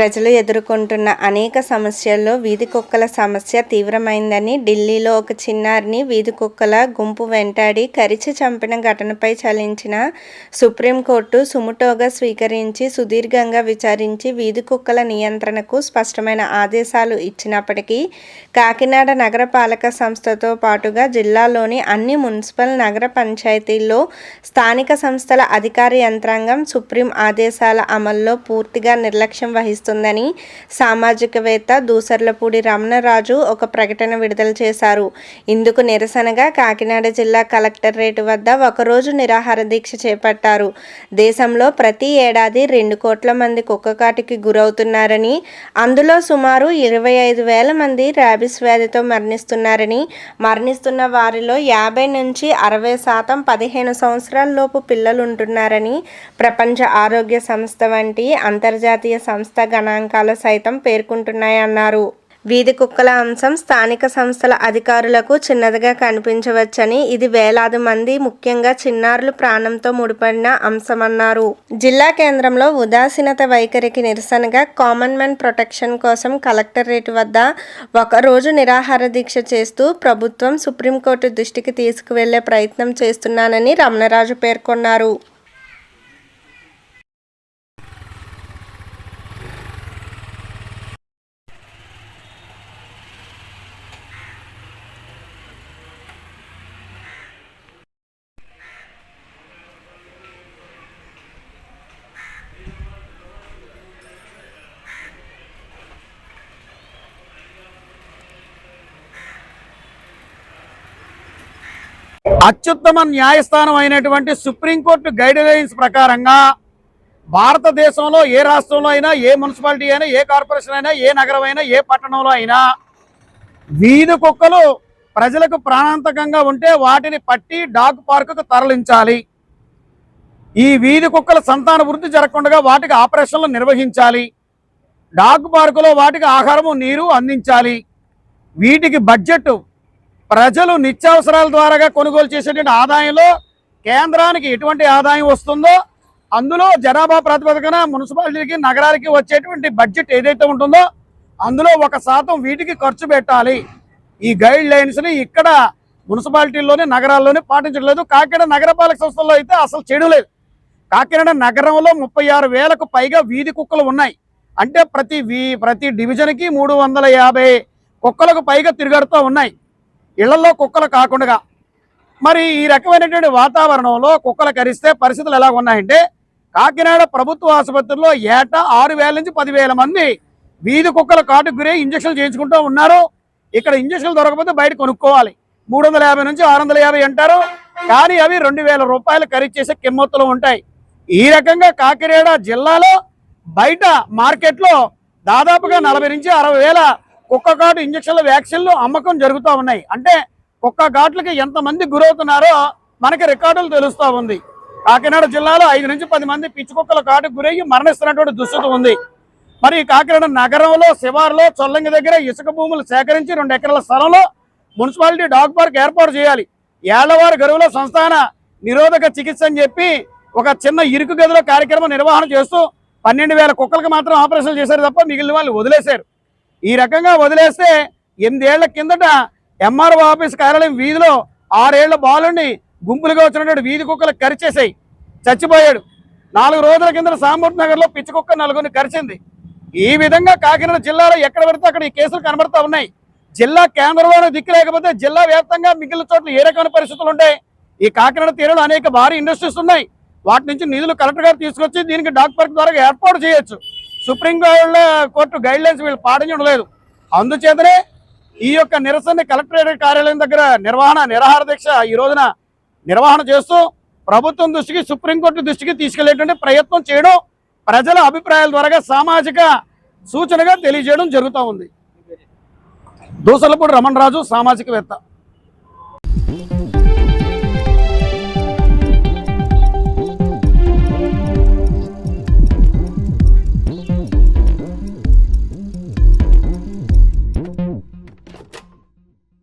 ప్రజలు ఎదుర్కొంటున్న అనేక సమస్యల్లో వీధి కుక్కల సమస్య తీవ్రమైందని ఢిల్లీలో ఒక చిన్నారిని వీధి కుక్కల గుంపు వెంటాడి కరిచి చంపిన ఘటనపై చలించిన సుప్రీంకోర్టు సుమోటోగా స్వీకరించి సుదీర్ఘంగా విచారించి వీధి కుక్కల నియంత్రణకు స్పష్టమైన ఆదేశాలు ఇచ్చినప్పటికీ కాకినాడ నగరపాలక సంస్థతో పాటుగా జిల్లాలోని అన్ని మున్సిపల్ నగర పంచాయతీల్లో స్థానిక సంస్థల అధికార యంత్రాంగం సుప్రీం ఆదేశాల అమల్లో పూర్తిగా నిర్లక్ష్యం వహిస్తుంది ందని సామాజికవేత్త దూసర్లపూడి రమణరాజు ఒక ప్రకటన విడుదల చేశారు. ఇందుకు నిరసనగా కాకినాడ జిల్లా కలెక్టరేట్ వద్ద ఒకరోజు నిరాహార దీక్ష చేపట్టారు. దేశంలో ప్రతి ఏడాది 2 కోట్ల మంది కుక్కకాటుకి గురవుతున్నారని, అందులో సుమారు 25,000 మంది ర్యాబిస్ వ్యాధితో మరణిస్తున్నారని, మరణిస్తున్న వారిలో 50 నుంచి 60% 15 సంవత్సరాల లోపు పిల్లలుంటున్నారని ప్రపంచ ఆరోగ్య సంస్థ వంటి అంతర్జాతీయ సంస్థ గణాంకాలు సైతం పేర్కొంటున్నాయన్నారు. వీధి కుక్కల అంశం స్థానిక సంస్థల అధికారులకు చిన్నదిగా కనిపించవచ్చని, ఇది వేలాది మంది ముఖ్యంగా చిన్నారులు ప్రాణంతో ముడిపడిన అంశమన్నారు. జిల్లా కేంద్రంలో ఉదాసీనత వైఖరికి నిరసనగా కామన్ మ్యాన్ ప్రొటెక్షన్ కోసం కలెక్టరేట్ వద్ద ఒకరోజు నిరాహార దీక్ష చేస్తూ ప్రభుత్వం సుప్రీంకోర్టు దృష్టికి తీసుకువెళ్లే ప్రయత్నం చేస్తున్నానని రమణరాజు పేర్కొన్నారు. అత్యుత్తమ న్యాయస్థానం అయినటువంటి సుప్రీంకోర్టు గైడ్ లైన్స్ ప్రకారంగా భారతదేశంలో ఏ రాష్ట్రంలో అయినా, ఏ మున్సిపాలిటీ అయినా, ఏ కార్పొరేషన్ అయినా, ఏ నగరం అయినా, ఏ పట్టణంలో అయినా వీధి కుక్కలు ప్రజలకు ప్రాణాంతకంగా ఉంటే వాటిని పట్టి డాగ్ పార్కుకు తరలించాలి. ఈ వీధి కుక్కల సంతాన వృద్ధి జరగకుండా వాటికి ఆపరేషన్లు నిర్వహించాలి. డాగ్ పార్కులో వాటికి ఆహారము, నీరు అందించాలి. వీటికి బడ్జెట్ ప్రజలు నిత్యావసరాల ద్వారా కొనుగోలు చేసేటువంటి ఆదాయంలో కేంద్రానికి ఎటువంటి ఆదాయం వస్తుందో అందులో జనాభా ప్రాతిపదికన మున్సిపాలిటీకి, నగరాలకి వచ్చేటువంటి బడ్జెట్ ఏదైతే ఉంటుందో అందులో 1% వీటికి ఖర్చు పెట్టాలి. ఈ గైడ్ లైన్స్ని ఇక్కడ మున్సిపాలిటీల్లోని, నగరాల్లోనే పాటించట్లేదు. కాకినాడ నగరపాలక సంస్థల్లో అయితే అసలు చేయడం లేదు. కాకినాడ నగరంలో 36,000కు పైగా వీధి కుక్కలు ఉన్నాయి. అంటే ప్రతి డివిజన్కి 350 కుక్కలకు పైగా తిరుగాడుతూ ఉన్నాయి. ఇళ్లలో కుక్కలు కాకుండా మరి ఈ రకమైనటువంటి వాతావరణంలో కుక్కలు కరిస్తే పరిస్థితులు ఎలా ఉన్నాయంటే, కాకినాడ ప్రభుత్వ ఆసుపత్రిలో ఏటా 6,000 నుంచి 10,000 మంది వీధి కుక్కల కాటుకు గురై ఇంజక్షన్లు చేయించుకుంటూ ఉన్నారు. ఇక్కడ ఇంజక్షన్లు దొరకకపోతే బయట కొనుక్కోవాలి. 350 నుంచి 650 అంటారు, కానీ అవి 2,000 రూపాయలు ఖరీదు చేసే కిమ్మత్తులు ఉంటాయి. ఈ రకంగా కాకినాడ జిల్లాలో బయట మార్కెట్లో దాదాపుగా 40 నుంచి 60,000 కుక్క ఘాటు ఇంజక్షన్ల వ్యాక్సిన్లు అమ్మకం జరుగుతూ ఉన్నాయి. అంటే కుక్క ఘాట్లకి ఎంతమంది గురవుతున్నారో మనకి రికార్డులు తెలుస్తూ ఉంది. కాకినాడ జిల్లాలో 5 నుంచి 10 మంది పిచ్చి కుక్కల ఘాటుకు గురయ్యి మరణిస్తున్నటువంటి దుస్థితి ఉంది. మరి కాకినాడ నగరంలో శివారులో చొల్లంగి దగ్గర ఇసుక భూములు సేకరించి 2 ఎకరాల స్థలంలో మున్సిపాలిటీ డాగ్ పార్క్ ఏర్పాటు చేయాలి. ఏళ్లవారి గరువులో సంస్థాన నిరోధక చికిత్స అని చెప్పి ఒక చిన్న ఇరుకు గదిలో కార్యక్రమం నిర్వహణ చేస్తూ 12,000 కుక్కలకు మాత్రం ఆపరేషన్లు చేశారు తప్ప మిగిలిన వాళ్ళు వదిలేశారు. ఈ రకంగా వదిలేస్తే 8 ఏళ్ల కిందట ఎంఆర్ఓ ఆఫీస్ కార్యాలయం వీధిలో 6 ఏళ్ల బాలుని గుంపులుగా వచ్చినటువంటి వీధి కుక్కలు కరిచేసాయి, చచ్చిపోయాడు. 4 రోజుల కింద సామూర్తి నగర్లో పిచ్చి కుక్క 4గురిని కరిచింది. ఈ విధంగా కాకినాడ జిల్లాలో ఎక్కడ పడితే అక్కడ ఈ కేసులు కనబడతా ఉన్నాయి. జిల్లా కేంద్రంలోనే దిక్కు లేకపోతే జిల్లా వ్యాప్తంగా మిగిలిన చోట్ల ఏ రకమైన పరిస్థితులు ఉంటాయి? ఈ కాకినాడ తీరంలో అనేక భారీ ఇండస్ట్రీస్ ఉన్నాయి. వాటి నుంచి నిధులు కలెక్టర్ గారు తీసుకొచ్చి దీనికి డాగ్ పార్క్ ద్వారా ఏర్పాటు చేయొచ్చు. సుప్రీం కోర్టు గైడ్ లైన్స్ వీళ్ళు పాటించడం లేదు. అందుచేతనే ఈ యొక్క నిరసన కలెక్టరేట్ కార్యాలయం దగ్గర నిరాహార దీక్ష ఈ రోజున నిర్వహణ చేస్తూ ప్రభుత్వం దృష్టికి, సుప్రీంకోర్టు దృష్టికి తీసుకెళ్లేటువంటి ప్రయత్నం చేయడం, ప్రజల అభిప్రాయాల ద్వారా సామాజిక సూచనగా తెలియజేయడం జరుగుతూ ఉంది. దూసర్లపూడి రమణరాజు, సామాజికవేత్త.